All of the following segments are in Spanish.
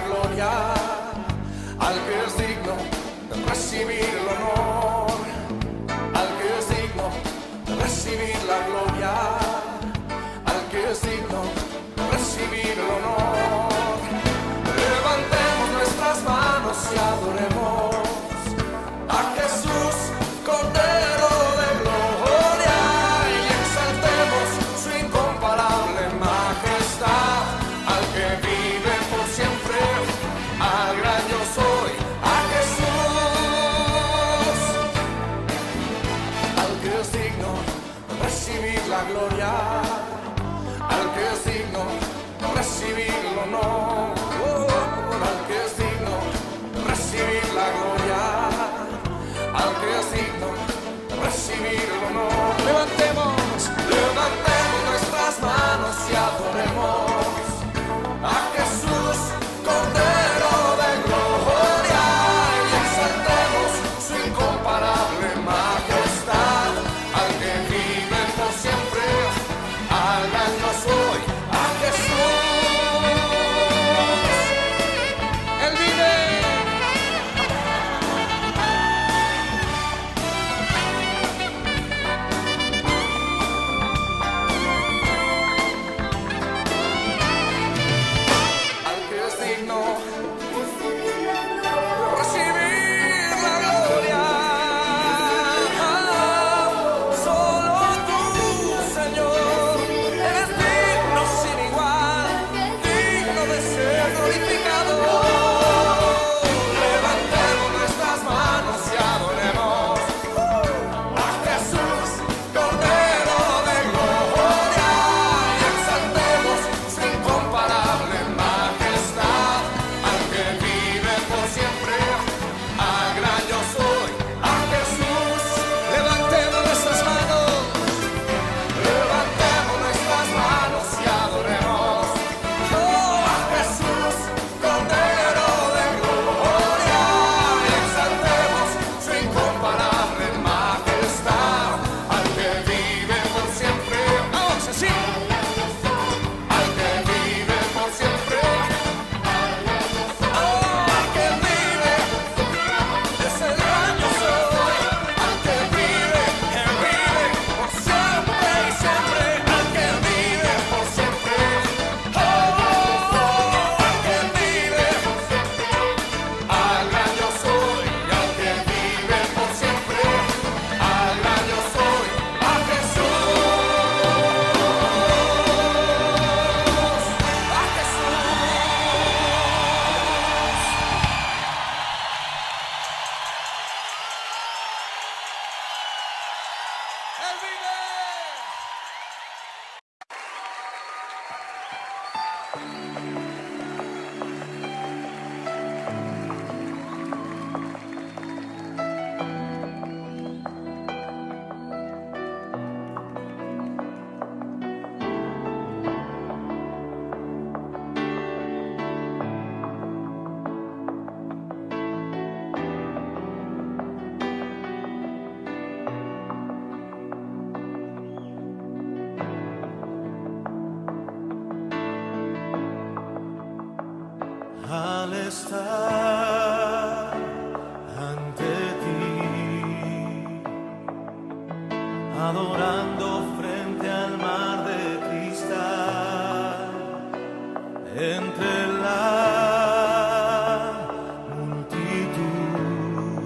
gloria, al que es digno de recibir el honor, al que es digno de recibir la gloria, al que es digno de recibir el honor. Levantemos nuestras manos y adoremos a Jesús, Cordero de gloria, y exaltemos su incomparable majestad, al que vive por siempre, al gran yo soy, a Jesús, al que es digno de recibir la gloria, al que es digno de recibir el honor, al que es digno de recibir la gloria, al que es digno de recibir el honor. Levantemos nuestras manos y adoremos a Jesús, Cordero de gloria, y exaltemos su incomparable majestad, al que vive por siempre, al gran yo soy, a Jesús. Él vive. Al que es digno recibir la gloria, solo tú, Señor, eres digno sin igual, digno de ser glorificado. Levantemos nuestras manos y adoremos a Jesús, Cordero de gloria, y exaltemos su incomparable majestad, al que vive por siempre, al gran yo soy, a Jesús. Levantemos nuestras manos y adoremos a Jesús, Cordero de gloria, y exaltemos su incomparable majestad, al que vive por siempre. Vamos así. Al que vive por siempre, al que vive, es el gran yo soy, al que vive por siempre y siempre, al que vive por siempre, al que vive, al gran yo soy, al que vive por siempre, al gran yo soy, a Él vive. Al estar ante ti, adorando frente al mar de cristal, entre la multitud,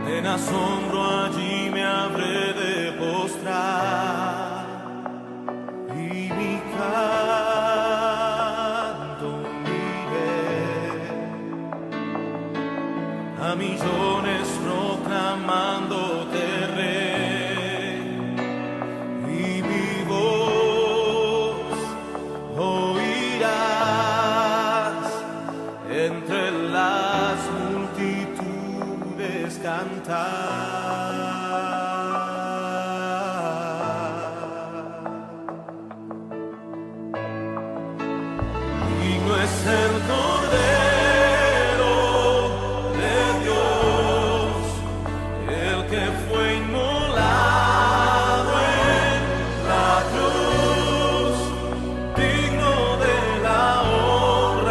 en asombro allí me habré de postrar, y mi canto a millones proclamándote rey, y mi voz oirás entre las multitudes cantar. Digno es el Cordero de Dios, el que fue inmolado en la cruz, digno de la honra.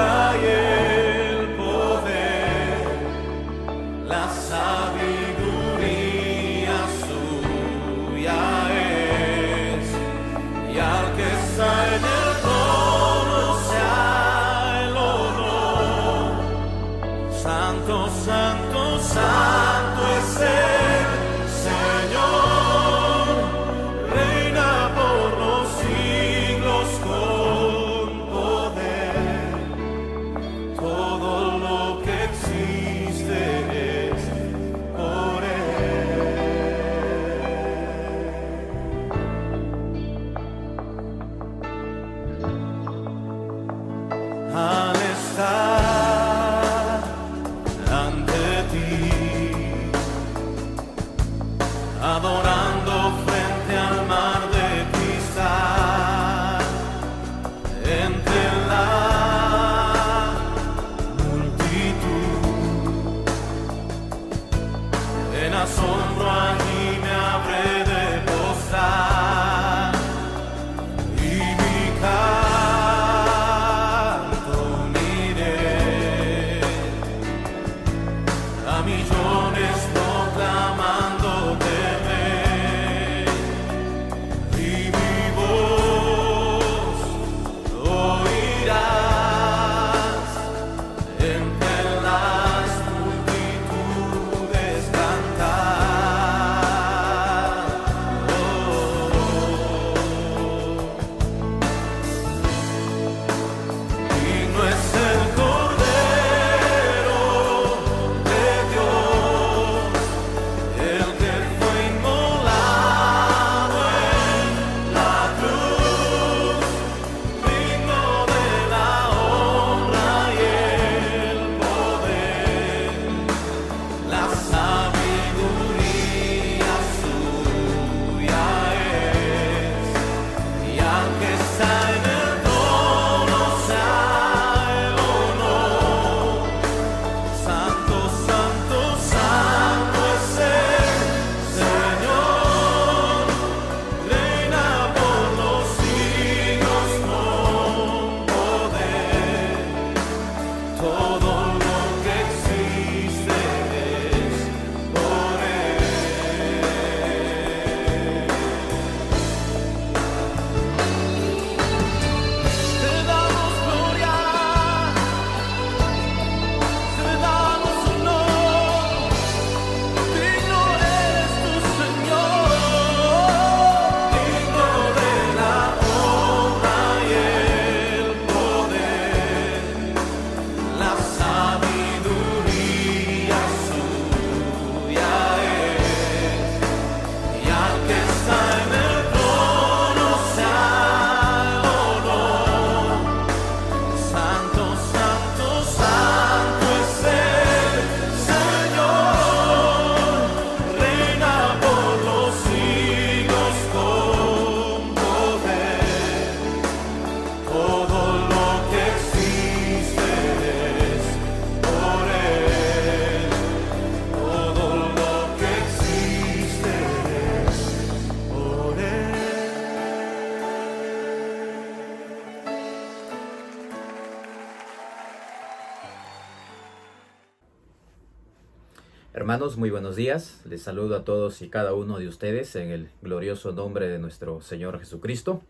Hermanos, muy buenos días. Les saludo a todos y cada uno de ustedes en el glorioso nombre de nuestro Señor Jesucristo.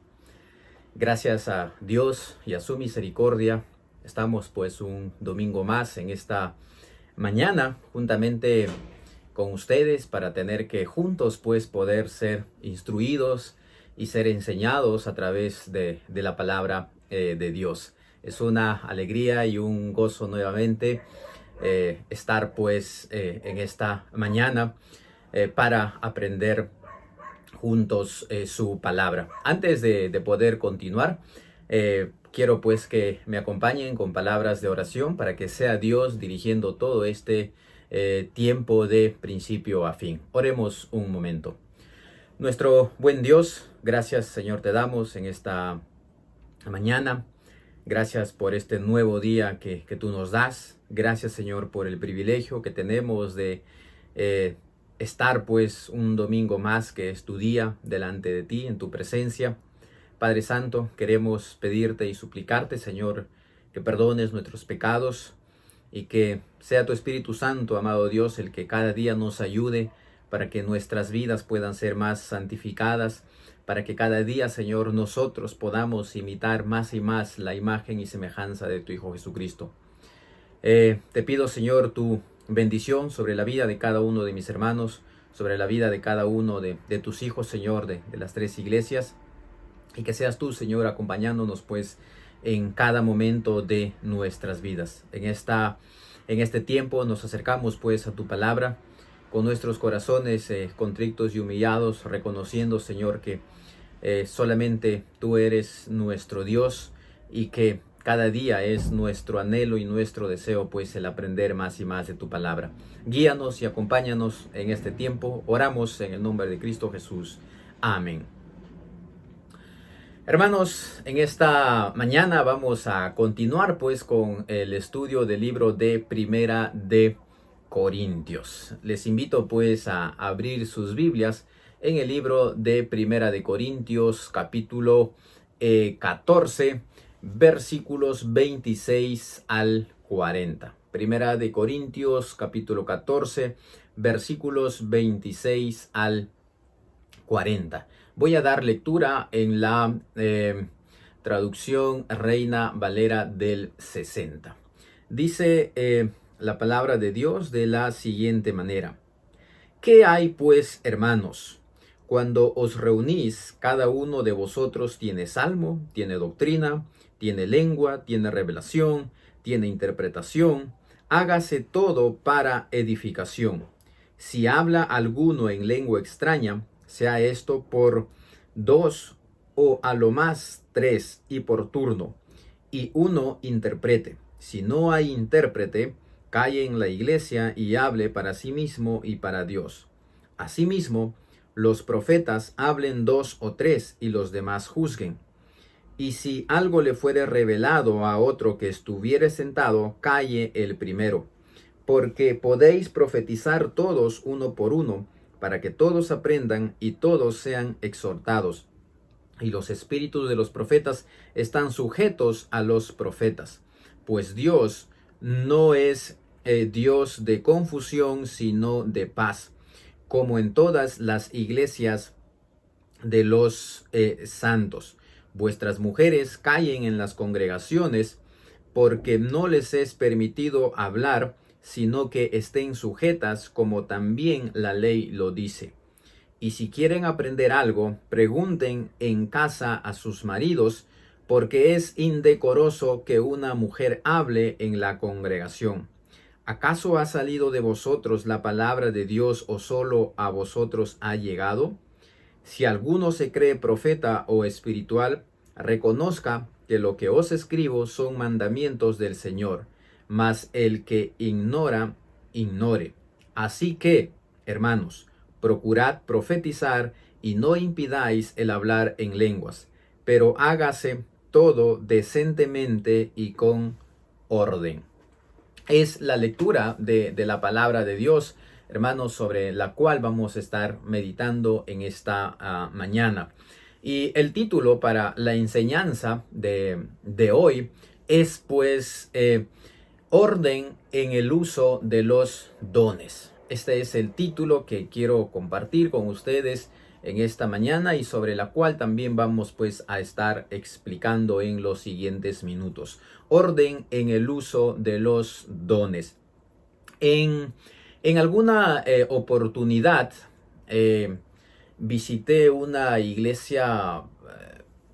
Gracias a Dios y a su misericordia, estamos pues un domingo más en esta mañana juntamente con ustedes para tener que juntos pues poder ser instruidos y ser enseñados a través de la palabra de Dios. Es una alegría y un gozo nuevamente estar pues en esta mañana para aprender juntos su palabra. Antes de poder continuar, quiero pues que me acompañen con palabras de oración para que sea Dios dirigiendo todo este tiempo de principio a fin. Oremos un momento. Nuestro buen Dios, gracias Señor te damos en esta mañana. Gracias por este nuevo día que tú nos das. Gracias Señor por el privilegio que tenemos de estar pues un domingo más que es tu día delante de ti, en tu presencia. Padre Santo, queremos pedirte y suplicarte Señor que perdones nuestros pecados y que sea tu Espíritu Santo, amado Dios, el que cada día nos ayude para que nuestras vidas puedan ser más santificadas, para que cada día, Señor, nosotros podamos imitar más y más la imagen y semejanza de tu Hijo Jesucristo. Te pido, Señor, tu bendición sobre la vida de cada uno de mis hermanos, sobre la vida de cada uno de tus hijos, Señor, de las tres iglesias, y que seas tú, Señor, acompañándonos, pues, en cada momento de nuestras vidas. En este tiempo nos acercamos, pues, a tu palabra, con nuestros corazones contrictos y humillados, reconociendo, Señor, que solamente tú eres nuestro Dios y que cada día es nuestro anhelo y nuestro deseo, pues, el aprender más y más de tu palabra. Guíanos y acompáñanos en este tiempo. Oramos en el nombre de Cristo Jesús. Amén. Hermanos, en esta mañana vamos a continuar, pues, con el estudio del libro de Primera de Corintios. Les invito pues a abrir sus Biblias en el libro de Primera de Corintios, capítulo 14, versículos 26 al 40. Primera de Corintios, capítulo 14, versículos 26 al 40. Voy a dar lectura en la traducción Reina Valera del 60. Dice la palabra de Dios de la siguiente manera: ¿Qué hay pues, hermanos? Cuando os reunís, cada uno de vosotros tiene salmo, tiene doctrina, tiene lengua, tiene revelación, tiene interpretación. Hágase todo para edificación. Si habla alguno en lengua extraña, sea esto por 2 o a lo más 3 y por turno, y uno interprete. Si no hay intérprete, calle en la iglesia y hable para sí mismo y para Dios. Asimismo, los profetas hablen 2 o 3 y los demás juzguen. Y si algo le fuere revelado a otro que estuviere sentado, calle el primero. Porque podéis profetizar todos uno por uno, para que todos aprendan y todos sean exhortados. Y los espíritus de los profetas están sujetos a los profetas. Pues Dios no es Dios de confusión, sino de paz, como en todas las iglesias de los santos. Vuestras mujeres callen en las congregaciones, porque no les es permitido hablar, sino que estén sujetas, como también la ley lo dice. Y si quieren aprender algo, pregunten en casa a sus maridos, porque es indecoroso que una mujer hable en la congregación. ¿Acaso ha salido de vosotros la palabra de Dios o solo a vosotros ha llegado? Si alguno se cree profeta o espiritual, reconozca que lo que os escribo son mandamientos del Señor, mas el que ignora, ignore. Así que, hermanos, procurad profetizar y no impidáis el hablar en lenguas, pero hágase todo decentemente y con orden. Es la lectura de la palabra de Dios, hermanos, sobre la cual vamos a estar meditando en esta mañana. Y el título para la enseñanza de hoy es pues orden en el uso de los dones. este es el título que quiero compartir con ustedes en esta mañana y sobre la cual también vamos pues a estar explicando en los siguientes minutos. Orden en el uso de los dones. En alguna oportunidad visité una iglesia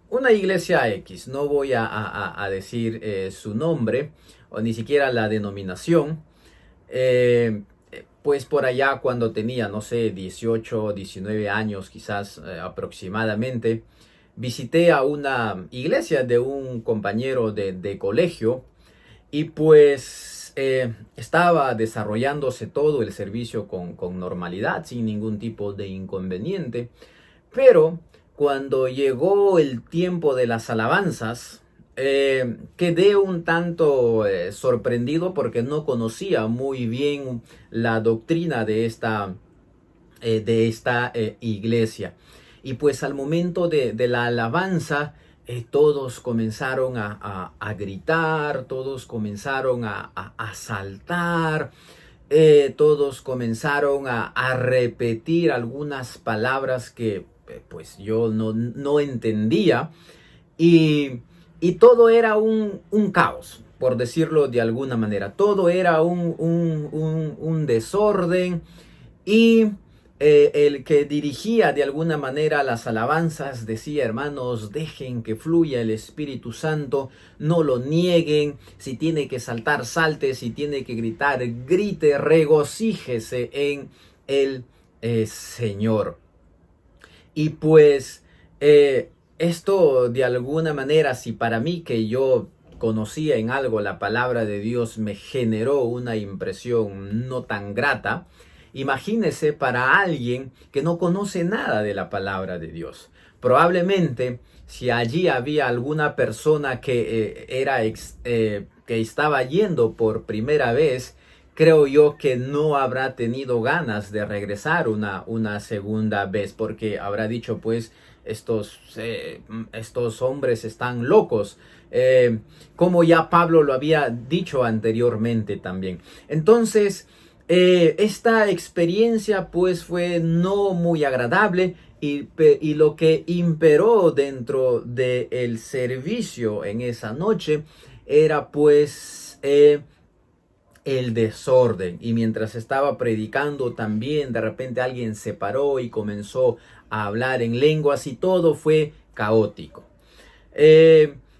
X, no voy a decir su nombre o ni siquiera la denominación, pues por allá cuando tenía, no sé, 18, 19 años quizás aproximadamente, visité a una iglesia de un compañero de colegio y pues estaba desarrollándose todo el servicio con normalidad, sin ningún tipo de inconveniente, pero cuando llegó el tiempo de las alabanzas, quedé un tanto sorprendido porque no conocía muy bien la doctrina de esta iglesia. Y pues al momento de la alabanza, todos comenzaron a gritar, todos comenzaron a saltar, todos comenzaron a repetir algunas palabras que pues yo no entendía y todo era un caos, por decirlo de alguna manera. Todo era un desorden y el que dirigía de alguna manera las alabanzas decía: hermanos, dejen que fluya el Espíritu Santo, no lo nieguen, si tiene que saltar, salte, si tiene que gritar, grite, regocíjese en el Señor. Y pues esto de alguna manera, si para mí que yo conocía en algo la palabra de Dios me generó una impresión no tan grata, imagínese para alguien que no conoce nada de la palabra de Dios. Probablemente si allí había alguna persona que que estaba yendo por primera vez, creo yo que no habrá tenido ganas de regresar una segunda vez, porque habrá dicho pues estos hombres están locos, como ya Pablo lo había dicho anteriormente también. Entonces esta experiencia pues fue no muy agradable y lo que imperó dentro del servicio en esa noche era pues el desorden. Y mientras estaba predicando también de repente alguien se paró y comenzó a hablar en lenguas y todo fue caótico.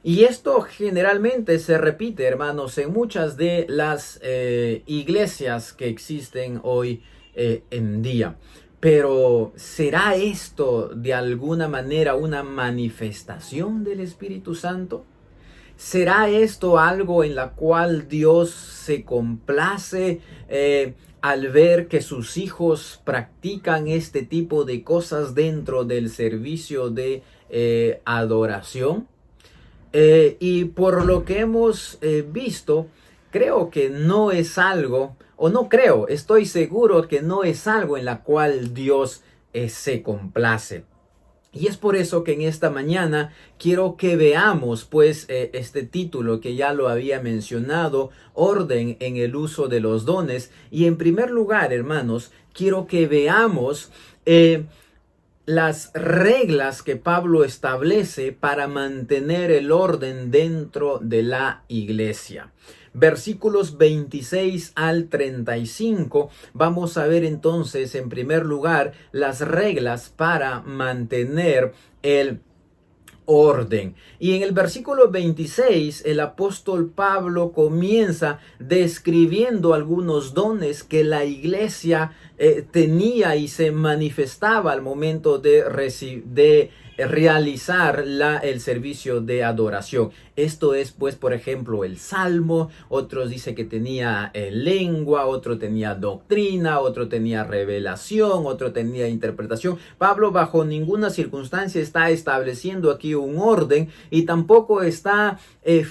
Y esto generalmente se repite, hermanos, en muchas de las iglesias que existen hoy en día. Pero ¿será esto de alguna manera una manifestación del Espíritu Santo? ¿Será esto algo en la cual Dios se complace al ver que sus hijos practican este tipo de cosas dentro del servicio de adoración? Y por lo que hemos visto, creo que no es algo, o no creo, estoy seguro que no es algo en la cual Dios se complace. Y es por eso que en esta mañana quiero que veamos pues este título que ya lo había mencionado, orden en el uso de los dones. Y en primer lugar, hermanos, quiero que veamos las reglas que Pablo establece para mantener el orden dentro de la iglesia. Versículos 26 al 35, vamos a ver entonces en primer lugar las reglas para mantener el orden. Y en el versículo 26 el apóstol Pablo comienza describiendo algunos dones que la iglesia tenía y se manifestaba al momento de realizar el servicio de adoración. Esto es pues por ejemplo el salmo, otros dice que tenía lengua, otro tenía doctrina, otro tenía revelación, otro tenía interpretación. Pablo bajo ninguna circunstancia está estableciendo aquí un orden y tampoco está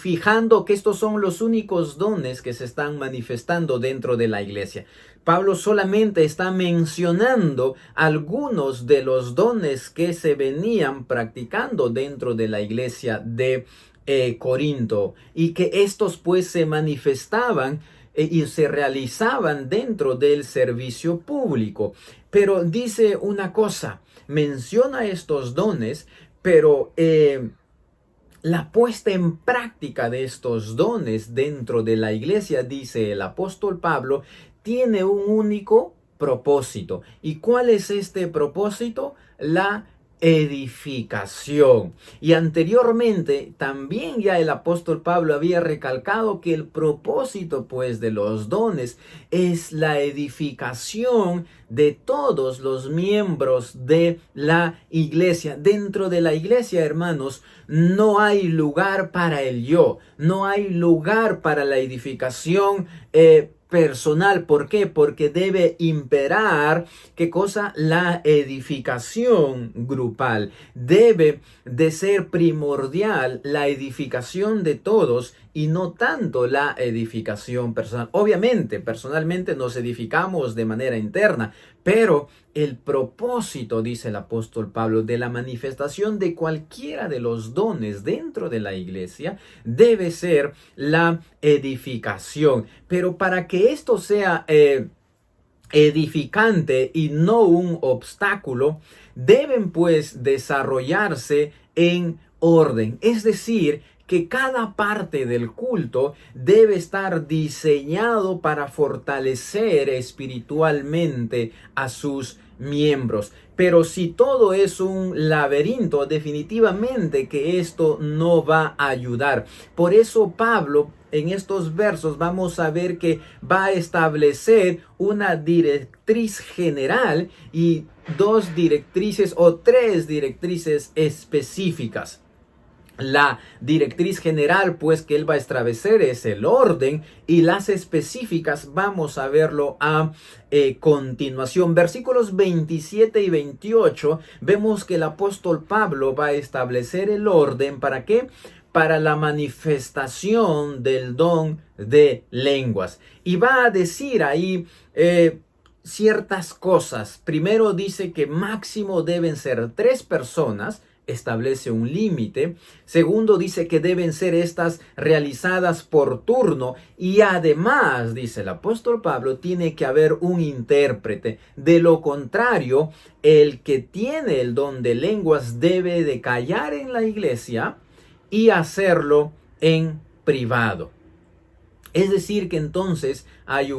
fijando que estos son los únicos dones que se están manifestando dentro de la iglesia. Pablo solamente está mencionando algunos de los dones que se venían practicando dentro de la iglesia de Corinto y que estos pues se manifestaban y se realizaban dentro del servicio público. Pero dice una cosa, menciona estos dones, pero la puesta en práctica de estos dones dentro de la iglesia, dice el apóstol Pablo, tiene un único propósito. ¿Y cuál es este propósito? La edificación. Y anteriormente también ya el apóstol Pablo había recalcado que el propósito pues de los dones es la edificación de todos los miembros de la iglesia. Dentro de la iglesia, hermanos, no hay lugar para el yo, no hay lugar para la edificación personal. ¿Por qué? Porque debe imperar, ¿qué cosa? La edificación grupal. Debe de ser primordial la edificación de todos y no tanto la edificación personal. Obviamente, personalmente nos edificamos de manera interna, pero el propósito, dice el apóstol Pablo, de la manifestación de cualquiera de los dones dentro de la iglesia debe ser la edificación. Pero para que esto sea edificante y no un obstáculo, deben pues desarrollarse en orden. Es decir, que cada parte del culto debe estar diseñado para fortalecer espiritualmente a sus miembros. Pero si todo es un laberinto, definitivamente que esto no va a ayudar. Por eso Pablo en estos versos vamos a ver que va a establecer una directriz general y dos directrices o tres directrices específicas. La directriz general, pues, que él va a establecer es el orden, y las específicas vamos a verlo a continuación. Versículos 27 y 28, vemos que el apóstol Pablo va a establecer el orden. ¿Para qué? Para la manifestación del don de lenguas. Y va a decir ahí ciertas cosas. Primero dice que máximo deben ser 3 personas. Establece un límite. Segundo, dice que deben ser estas realizadas por turno, y además, dice el apóstol Pablo, tiene que haber un intérprete. De lo contrario, el que tiene el don de lenguas debe de callar en la iglesia y hacerlo en privado. Es decir, que entonces hay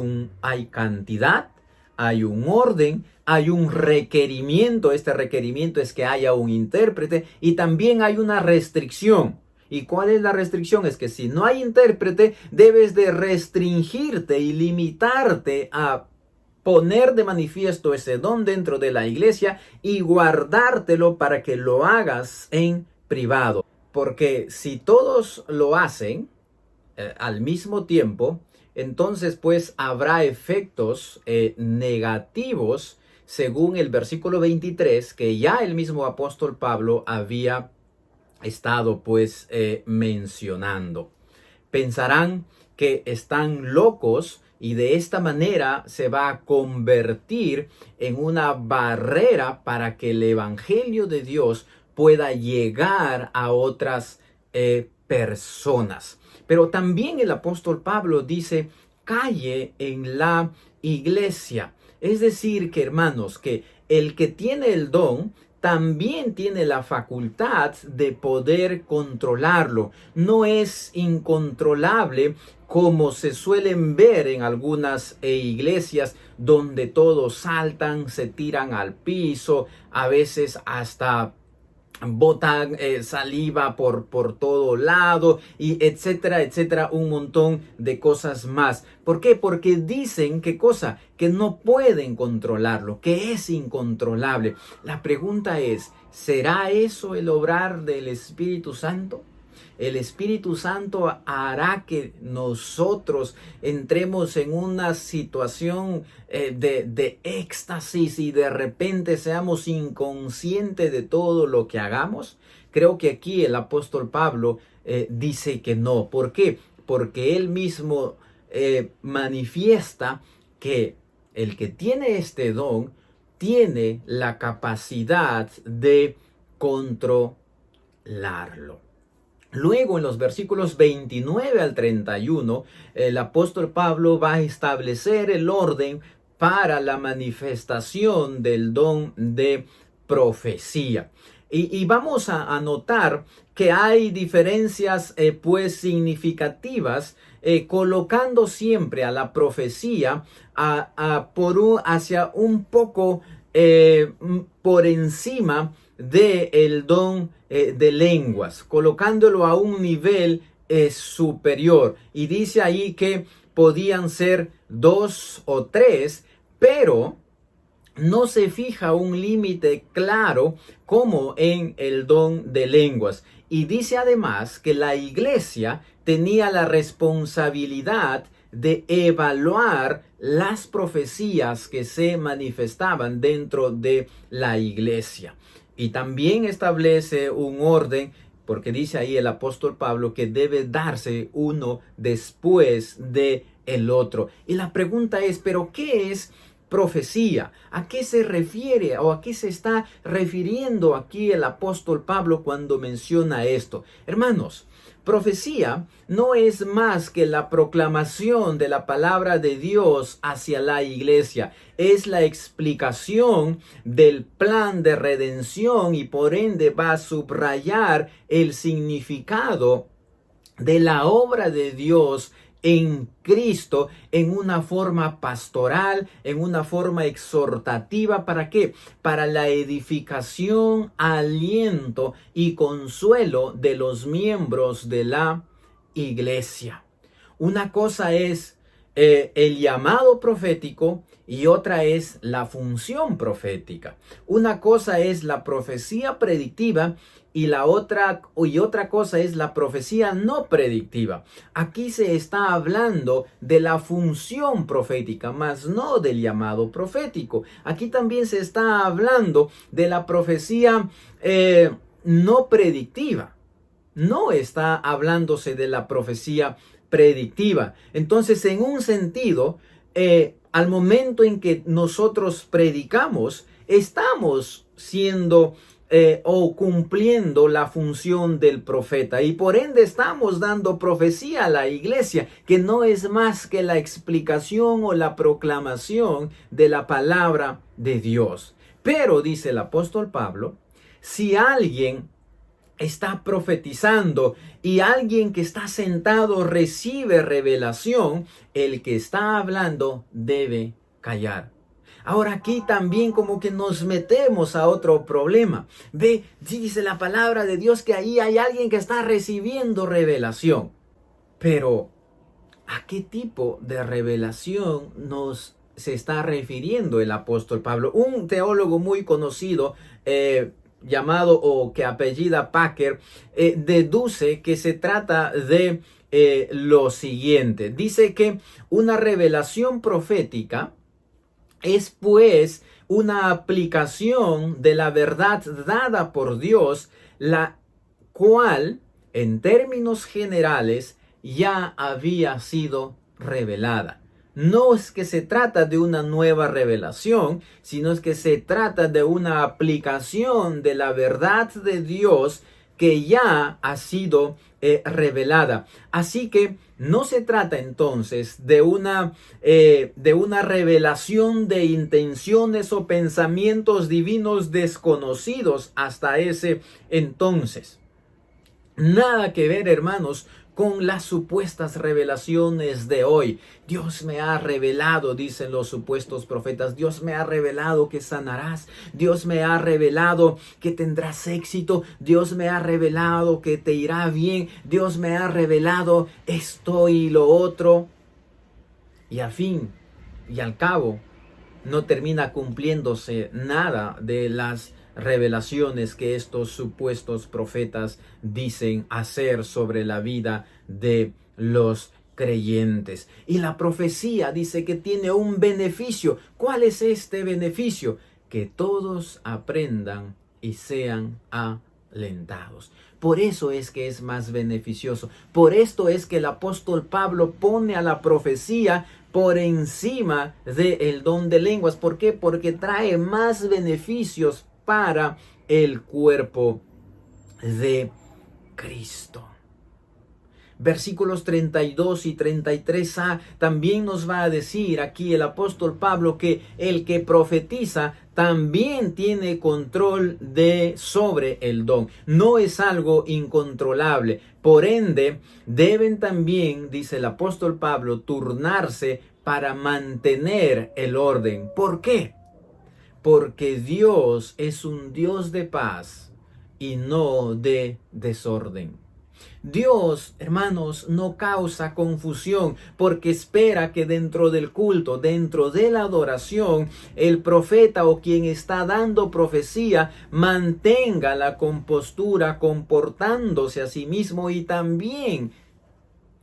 cantidad, hay un orden, hay un requerimiento. Este requerimiento es que haya un intérprete, y también hay una restricción. ¿Y cuál es la restricción? Es que si no hay intérprete, debes de restringirte y limitarte a poner de manifiesto ese don dentro de la iglesia y guardártelo para que lo hagas en privado. Porque si todos lo hacen al mismo tiempo, entonces pues habrá efectos negativos, según el versículo 23, que ya el mismo apóstol Pablo había estado pues mencionando. Pensarán que están locos, y de esta manera se va a convertir en una barrera para que el evangelio de Dios pueda llegar a otras personas. Pero también el apóstol Pablo dice: calle en la iglesia. Es decir, que hermanos, que el que tiene el don también tiene la facultad de poder controlarlo. No es incontrolable como se suelen ver en algunas iglesias, donde todos saltan, se tiran al piso, a veces hasta botan saliva por todo lado, y etcétera, etcétera, un montón de cosas más. ¿Por qué? Porque dicen ¿qué cosa? Que no pueden controlarlo, que es incontrolable. La pregunta es, ¿será eso el obrar del Espíritu Santo? El Espíritu Santo hará que nosotros entremos en una situación de éxtasis y de repente seamos inconscientes de todo lo que hagamos. Creo que aquí el apóstol Pablo dice que no. ¿Por qué? Porque él mismo manifiesta que el que tiene este don tiene la capacidad de controlarlo. Luego, en los versículos 29 al 31, el apóstol Pablo va a establecer el orden para la manifestación del don de profecía. Y vamos a notar que hay diferencias pues significativas, colocando siempre a la profecía hacia un poco por encima del don de lenguas, colocándolo a un nivel superior. Y dice ahí que podían ser 2 o 3, pero no se fija un límite claro como en el don de lenguas. Y dice además que la iglesia tenía la responsabilidad de evaluar las profecías que se manifestaban dentro de la iglesia. Y también establece un orden, porque dice ahí el apóstol Pablo que debe darse uno después de el otro. Y la pregunta es, ¿pero qué es profecía? ¿A qué se refiere o a qué se está refiriendo aquí el apóstol Pablo cuando menciona esto? Hermanos, profecía no es más que la proclamación de la palabra de Dios hacia la iglesia. Es la explicación del plan de redención y por ende va a subrayar el significado de la obra de Dios en Cristo en una forma pastoral, en una forma exhortativa. ¿Para qué? Para la edificación, aliento y consuelo de los miembros de la iglesia. Una cosa es el llamado profético y otra es la función profética. Una cosa es la profecía predictiva y otra cosa es la profecía no predictiva. Aquí se está hablando de la función profética, más no del llamado profético. Aquí también se está hablando de la profecía no predictiva. No está hablándose de la profecía predictiva. Entonces, en un sentido, al momento en que nosotros predicamos, estamos siendo o cumpliendo la función del profeta y por ende estamos dando profecía a la iglesia, que no es más que la explicación o la proclamación de la palabra de Dios. Pero dice el apóstol Pablo, si alguien está profetizando y alguien que está sentado recibe revelación, el que está hablando debe callar. Ahora aquí también como que nos metemos a otro problema. Ve, dice la palabra de Dios que ahí hay alguien que está recibiendo revelación. Pero, ¿a qué tipo de revelación se está refiriendo el apóstol Pablo? Un teólogo muy conocido, llamado o que apellida Packer, deduce que se trata de lo siguiente. Dice que una revelación profética es pues una aplicación de la verdad dada por Dios, la cual en términos generales ya había sido revelada. No es que se trata de una nueva revelación, sino es que se trata de una aplicación de la verdad de Dios que ya ha sido revelada. Así que no se trata entonces de una revelación de intenciones o pensamientos divinos desconocidos hasta ese entonces. Nada que ver, hermanos, con las supuestas revelaciones de hoy. Dios me ha revelado, dicen los supuestos profetas, Dios me ha revelado que sanarás, Dios me ha revelado que tendrás éxito, Dios me ha revelado que te irá bien, Dios me ha revelado esto y lo otro. Y al fin y al cabo, no termina cumpliéndose nada de las revelaciones que estos supuestos profetas dicen hacer sobre la vida de los creyentes. Y la profecía dice que tiene un beneficio. ¿Cuál es este beneficio? Que todos aprendan y sean alentados. Por eso es que es más beneficioso. Por esto es que el apóstol Pablo pone a la profecía por encima del don de lenguas. ¿Por qué? Porque trae más beneficios para el cuerpo de Cristo. Versículos 32 y 33a también nos va a decir aquí el apóstol Pablo que el que profetiza también tiene control sobre el don. No es algo incontrolable. Por ende, deben también, dice el apóstol Pablo, turnarse para mantener el orden. ¿Por qué? Porque Dios es un Dios de paz y no de desorden. Dios, hermanos, no causa confusión porque espera que dentro del culto, dentro de la adoración, el profeta o quien está dando profecía mantenga la compostura comportándose a sí mismo y también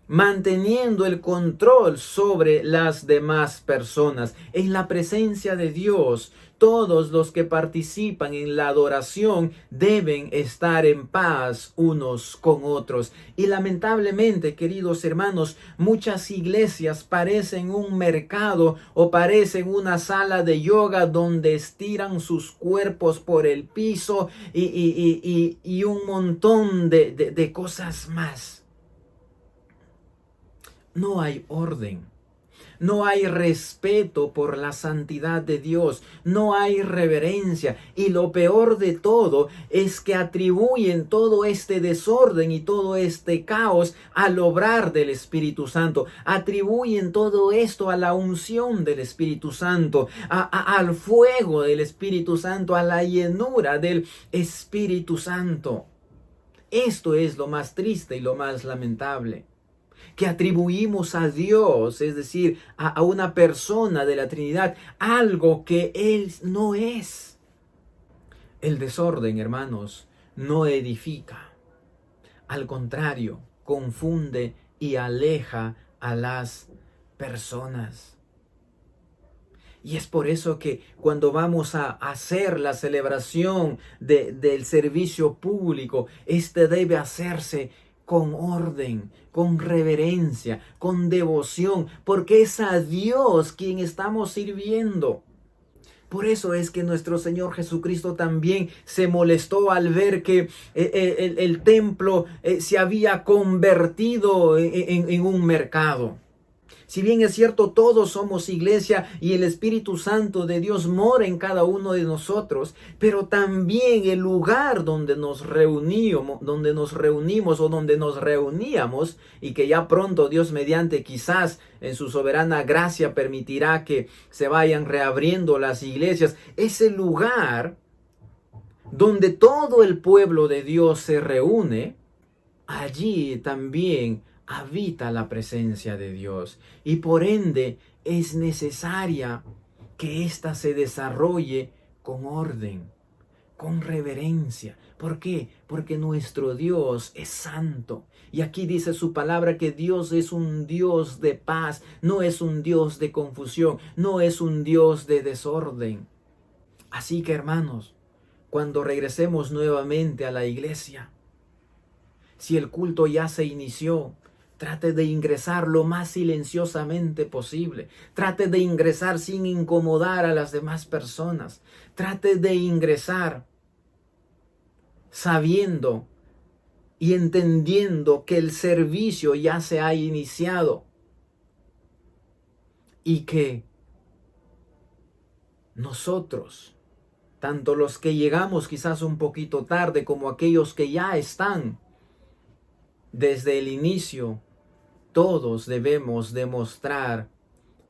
manteniendo el control sobre las demás personas. En la presencia de Dios, todos los que participan en la adoración deben estar en paz unos con otros. Y lamentablemente, queridos hermanos, muchas iglesias parecen un mercado o parecen una sala de yoga donde estiran sus cuerpos por el piso y un montón de cosas más. No hay orden, no hay respeto por la santidad de Dios, no hay reverencia y lo peor de todo es que atribuyen todo este desorden y todo este caos al obrar del Espíritu Santo, atribuyen todo esto a la unción del Espíritu Santo, al fuego del Espíritu Santo, a la llenura del Espíritu Santo. Esto es lo más triste y lo más lamentable, que atribuimos a Dios, es decir, a una persona de la Trinidad, algo que Él no es. El desorden, hermanos, no edifica. Al contrario, confunde y aleja a las personas. Y es por eso que cuando vamos a hacer la celebración del servicio público, este debe hacerse con orden, con reverencia, con devoción, porque es a Dios quien estamos sirviendo. Por eso es que nuestro Señor Jesucristo también se molestó al ver que el templo se había convertido en un mercado. Si bien es cierto, todos somos iglesia y el Espíritu Santo de Dios mora en cada uno de nosotros, pero también el lugar donde nos reunimos o donde nos reuníamos, y que ya pronto Dios mediante quizás en su soberana gracia permitirá que se vayan reabriendo las iglesias, ese lugar donde todo el pueblo de Dios se reúne, allí también habita la presencia de Dios y por ende es necesaria que ésta se desarrolle con orden, con reverencia. ¿Por qué? Porque nuestro Dios es santo. Y aquí dice su palabra que Dios es un Dios de paz, no es un Dios de confusión, no es un Dios de desorden. Así que, hermanos, cuando regresemos nuevamente a la iglesia, si el culto ya se inició, trate de ingresar lo más silenciosamente posible. Trate de ingresar sin incomodar a las demás personas. Trate de ingresar sabiendo y entendiendo que el servicio ya se ha iniciado y que nosotros, tanto los que llegamos quizás un poquito tarde como aquellos que ya están desde el inicio, todos debemos demostrar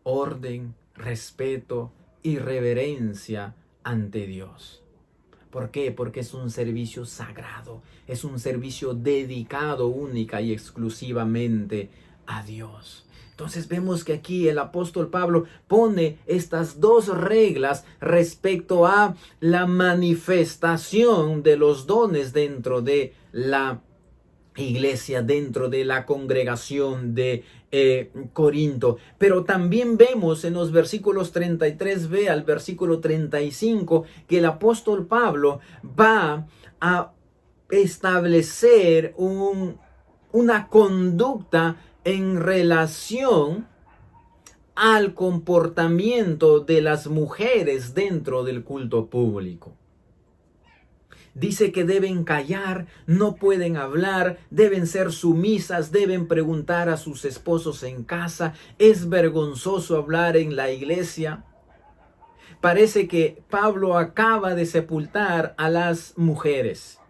orden, respeto y reverencia ante Dios. ¿Por qué? Porque es un servicio sagrado, es un servicio dedicado única y exclusivamente a Dios. Entonces vemos que aquí el apóstol Pablo pone estas dos reglas respecto a la manifestación de los dones dentro de la iglesia, dentro de la congregación de Corinto. Pero también vemos en los versículos 33b al versículo 35 que el apóstol Pablo va a establecer una conducta en relación al comportamiento de las mujeres dentro del culto público. Dice que deben callar, no pueden hablar, deben ser sumisas, deben preguntar a sus esposos en casa. Es vergonzoso hablar en la iglesia. Parece que Pablo acaba de sepultar a las mujeres.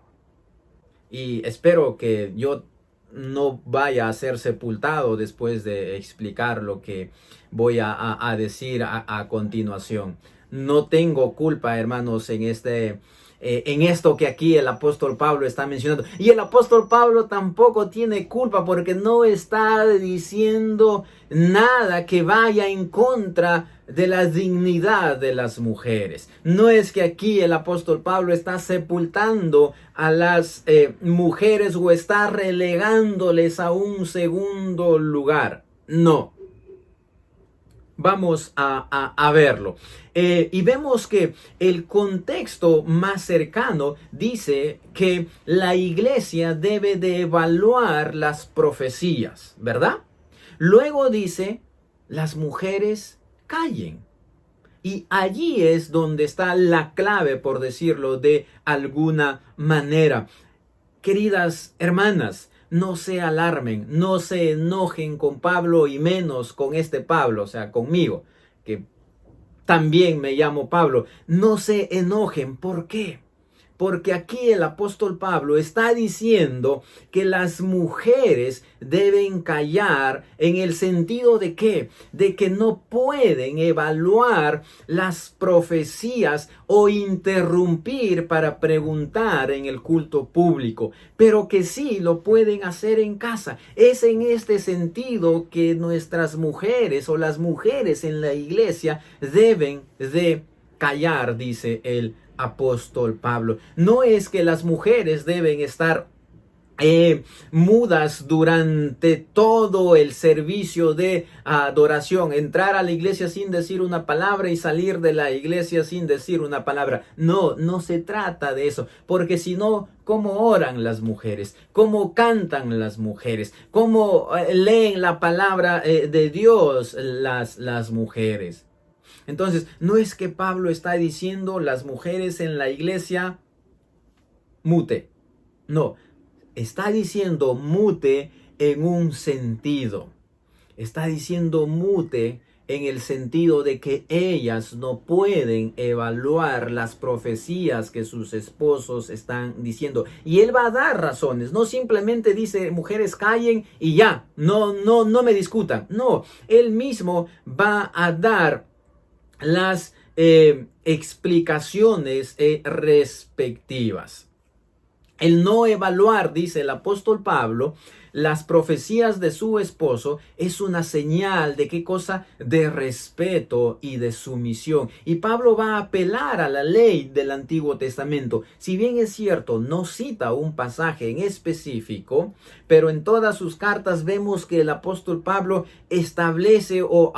Y espero que yo no vaya a ser sepultado después de explicar lo que voy a decir a continuación. No tengo culpa, hermanos, en esto que aquí el apóstol Pablo está mencionando. Y el apóstol Pablo tampoco tiene culpa porque no está diciendo nada que vaya en contra de la dignidad de las mujeres. No es que aquí el apóstol Pablo está sepultando a las mujeres o está relegándoles a un segundo lugar. No. Vamos a verlo. Y vemos que el contexto más cercano dice que la iglesia debe de evaluar las profecías, ¿verdad? Luego dice, las mujeres callen. Y allí es donde está la clave, por decirlo de alguna manera. Queridas hermanas, no se alarmen, no se enojen con Pablo y menos con este Pablo, o sea, conmigo, que también me llamo Pablo. No se enojen, ¿por qué? Porque aquí el apóstol Pablo está diciendo que las mujeres deben callar en el sentido de ¿qué? De que no pueden evaluar las profecías o interrumpir para preguntar en el culto público, pero que sí lo pueden hacer en casa. Es en este sentido que nuestras mujeres o las mujeres en la iglesia deben de callar, dice el apóstol Pablo. No es que las mujeres deben estar mudas durante todo el servicio de adoración, entrar a la iglesia sin decir una palabra y salir de la iglesia sin decir una palabra. No, no se trata de eso, porque si no, ¿cómo oran las mujeres? ¿Cómo cantan las mujeres? ¿Cómo leen la palabra de Dios las mujeres? Entonces, no es que Pablo está diciendo las mujeres en la iglesia mute. No, está diciendo mute en un sentido. Está diciendo mute en el sentido de que ellas no pueden evaluar las profecías que sus esposos están diciendo. Y él va a dar razones. No simplemente dice mujeres callen y ya. No me discutan. No, él mismo va a dar las explicaciones respectivas. El no evaluar, dice el apóstol Pablo, las profecías de su esposo es una señal de qué cosa, de respeto y de sumisión. Y Pablo va a apelar a la ley del Antiguo Testamento. Si bien es cierto, no cita un pasaje en específico, pero en todas sus cartas vemos que el apóstol Pablo establece o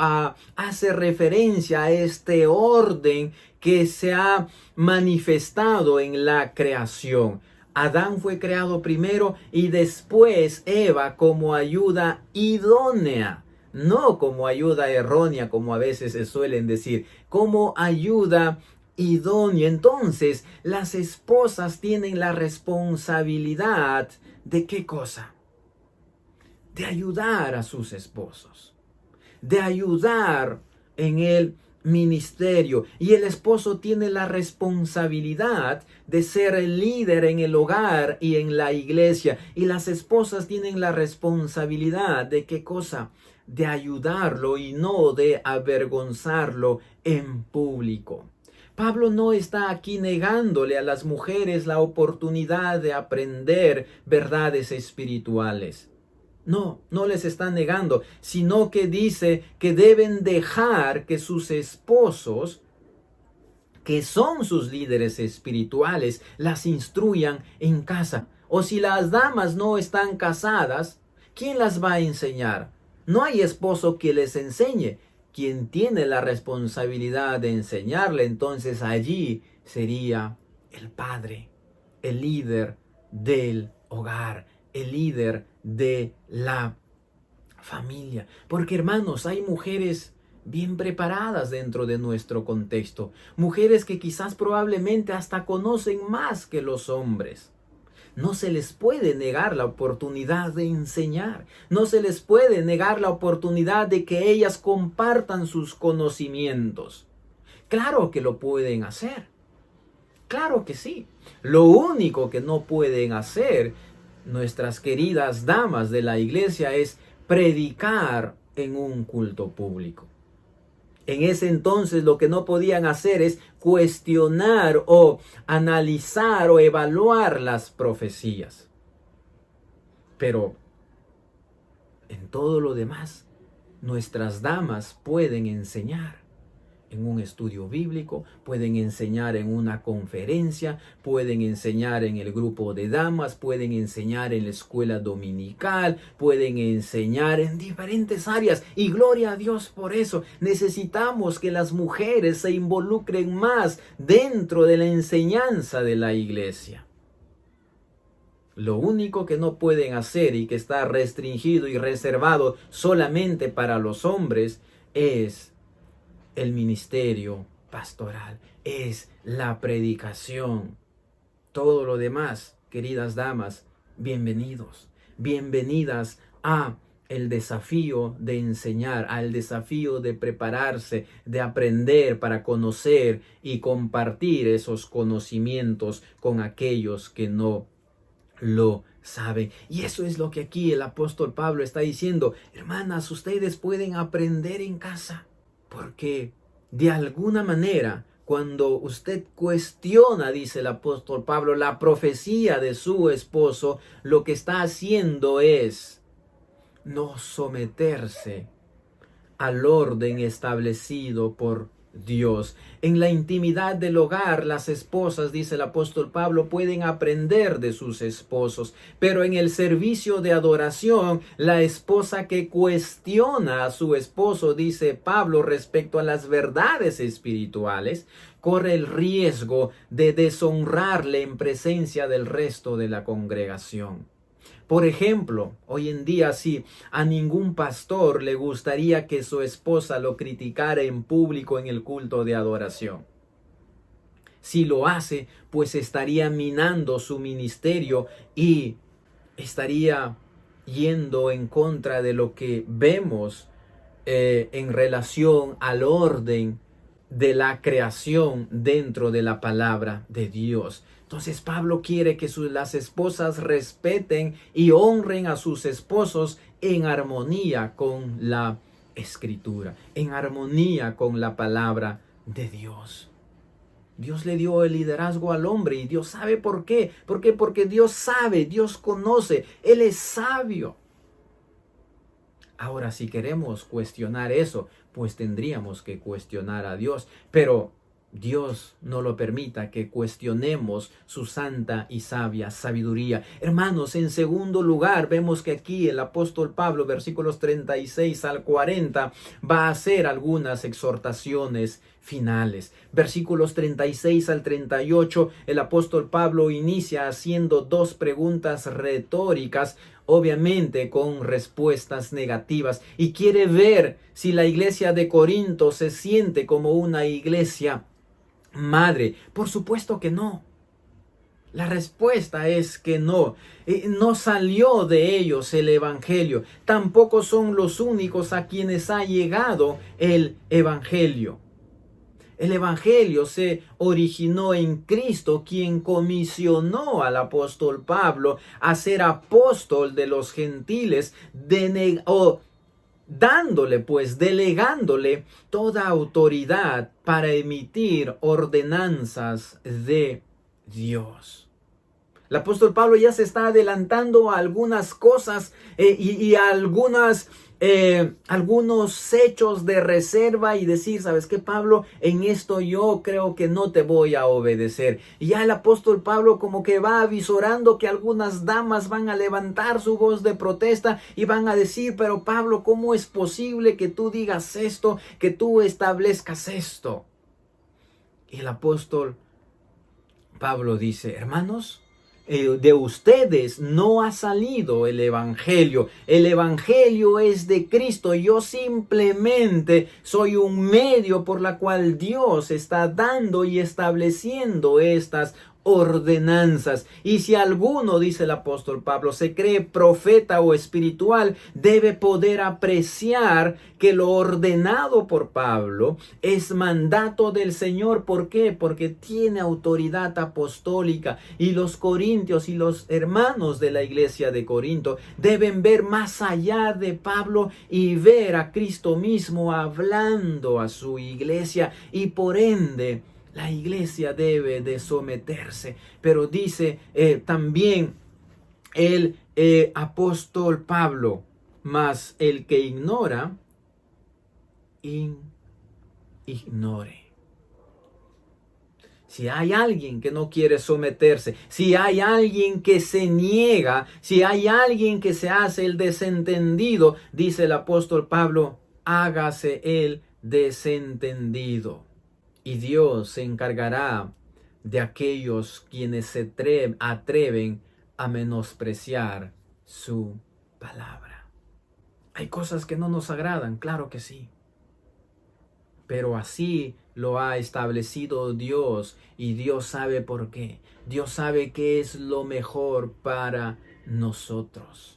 hace referencia a este orden que se ha manifestado en la creación. Adán fue creado primero y después Eva como ayuda idónea, no como ayuda errónea como a veces se suelen decir, como ayuda idónea. Entonces, las esposas tienen la responsabilidad de ¿qué cosa? De ayudar a sus esposos, de ayudar en el ministerio, y el esposo tiene la responsabilidad de ser el líder en el hogar y en la iglesia, y las esposas tienen la responsabilidad de ¿qué cosa? De ayudarlo y no de avergonzarlo en público. Pablo no está aquí negándole a las mujeres la oportunidad de aprender verdades espirituales. No les está negando, sino que dice que deben dejar que sus esposos, que son sus líderes espirituales, las instruyan en casa. O si las damas no están casadas, ¿quién las va a enseñar? No hay esposo que les enseñe. Quien tiene la responsabilidad de enseñarle, entonces allí sería el padre, el líder del hogar, el líder de la familia. Porque hermanos, hay mujeres bien preparadas dentro de nuestro contexto, mujeres que quizás probablemente hasta conocen más que los hombres. No se les puede negar la oportunidad de enseñar, no se les puede negar la oportunidad de que ellas compartan sus conocimientos. Claro que lo pueden hacer, claro que sí. Lo único que no pueden hacer nuestras queridas damas de la iglesia es predicar en un culto público. En ese entonces lo que no podían hacer es cuestionar o analizar o evaluar las profecías. Pero en todo lo demás, nuestras damas pueden enseñar en un estudio bíblico, pueden enseñar en una conferencia, pueden enseñar en el grupo de damas, pueden enseñar en la escuela dominical, pueden enseñar en diferentes áreas. Y gloria a Dios por eso. Necesitamos que las mujeres se involucren más dentro de la enseñanza de la iglesia. Lo único que no pueden hacer y que está restringido y reservado solamente para los hombres es el ministerio pastoral, es la predicación. Todo lo demás, queridas damas, bienvenidos, bienvenidas a el desafío de enseñar, al desafío de prepararse, de aprender para conocer y compartir esos conocimientos con aquellos que no lo saben. Y eso es lo que aquí el apóstol Pablo está diciendo. Hermanas, ustedes pueden aprender en casa. Porque de alguna manera, cuando usted cuestiona, dice el apóstol Pablo, la profecía de su esposo, lo que está haciendo es no someterse al orden establecido por Dios. En la intimidad del hogar, las esposas, dice el apóstol Pablo, pueden aprender de sus esposos, pero en el servicio de adoración, la esposa que cuestiona a su esposo, dice Pablo, respecto a las verdades espirituales, corre el riesgo de deshonrarle en presencia del resto de la congregación. Por ejemplo, hoy en día si a ningún pastor le gustaría que su esposa lo criticara en público en el culto de adoración. Si lo hace, pues estaría minando su ministerio y estaría yendo en contra de lo que vemos en relación al orden de la creación dentro de la palabra de Dios. Entonces Pablo quiere que las esposas respeten y honren a sus esposos en armonía con la Escritura, en armonía con la palabra de Dios. Dios le dio el liderazgo al hombre y Dios sabe por qué. ¿Por qué? Porque Dios sabe, Dios conoce, Él es sabio. Ahora, si queremos cuestionar eso, pues tendríamos que cuestionar a Dios. Pero Dios no lo permita que cuestionemos su santa y sabia sabiduría. Hermanos, en segundo lugar, vemos que aquí el apóstol Pablo, versículos 36 al 40, va a hacer algunas exhortaciones finales. Versículos 36 al 38, el apóstol Pablo inicia haciendo dos preguntas retóricas, obviamente con respuestas negativas, y quiere ver si la iglesia de Corinto se siente como una iglesia madre. Por supuesto que no. La respuesta es que no. No salió de ellos el evangelio. Tampoco son los únicos a quienes ha llegado el evangelio. El evangelio se originó en Cristo, quien comisionó al apóstol Pablo a ser apóstol de los gentiles, delegándole toda autoridad para emitir ordenanzas de Dios. El apóstol Pablo ya se está adelantando a algunas cosas y a algunos hechos de reserva y decir, ¿sabes qué, Pablo? En esto yo creo que no te voy a obedecer. Y ya el apóstol Pablo como que va avisorando que algunas damas van a levantar su voz de protesta y van a decir, pero Pablo, ¿cómo es posible que tú digas esto, que tú establezcas esto? Y el apóstol Pablo dice, hermanos, de ustedes no ha salido el evangelio. El evangelio es de Cristo. Yo simplemente soy un medio por la cual Dios está dando y estableciendo estas ordenanzas. Y si alguno, dice el apóstol Pablo, se cree profeta o espiritual, debe poder apreciar que lo ordenado por Pablo es mandato del Señor. ¿Por qué? Porque tiene autoridad apostólica, y los corintios y los hermanos de la iglesia de Corinto deben ver más allá de Pablo y ver a Cristo mismo hablando a su iglesia, y por ende la iglesia debe de someterse. Pero dice también el apóstol Pablo, mas el que ignora, ignore. Si hay alguien que no quiere someterse, si hay alguien que se niega, si hay alguien que se hace el desentendido, dice el apóstol Pablo, hágase el desentendido. Y Dios se encargará de aquellos quienes se atreven a menospreciar su palabra. Hay cosas que no nos agradan, claro que sí. Pero así lo ha establecido Dios, y Dios sabe por qué. Dios sabe qué es lo mejor para nosotros.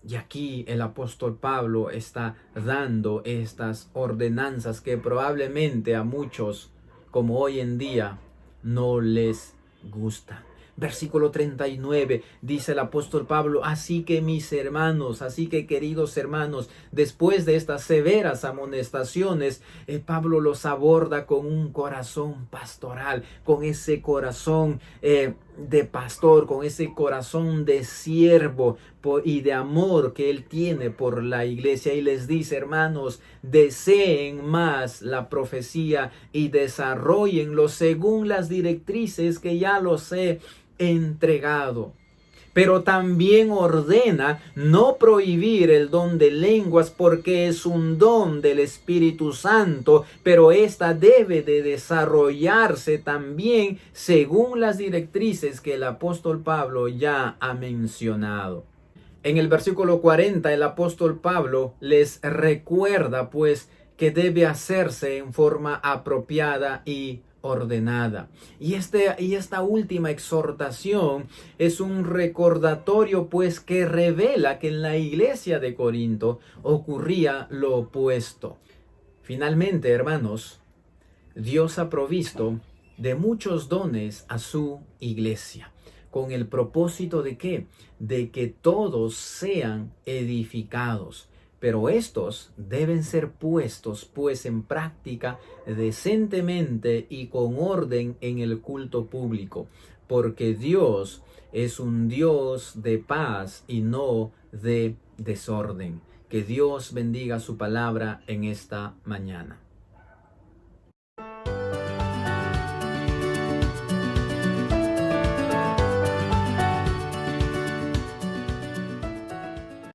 Y aquí el apóstol Pablo está dando estas ordenanzas que probablemente a muchos, como hoy en día, no les gustan. Versículo 39, dice el apóstol Pablo, así que mis hermanos, así que queridos hermanos, después de estas severas amonestaciones, Pablo los aborda con un corazón pastoral, con ese corazón de pastor, con ese corazón de siervo y de amor que él tiene por la iglesia, y les dice, hermanos, deseen más la profecía y desarrollenlo según las directrices que ya los he entregado. Pero también ordena no prohibir el don de lenguas, porque es un don del Espíritu Santo, pero esta debe de desarrollarse también según las directrices que el apóstol Pablo ya ha mencionado. En el versículo 40, el apóstol Pablo les recuerda pues que debe hacerse en forma apropiada y ordenada. Y esta última exhortación es un recordatorio pues que revela que en la iglesia de Corinto ocurría lo opuesto. Finalmente, hermanos, Dios ha provisto de muchos dones a su iglesia, con el propósito de ¿qué? De que todos sean edificados. Pero estos deben ser puestos pues en práctica decentemente y con orden en el culto público, porque Dios es un Dios de paz y no de desorden. Que Dios bendiga su palabra en esta mañana.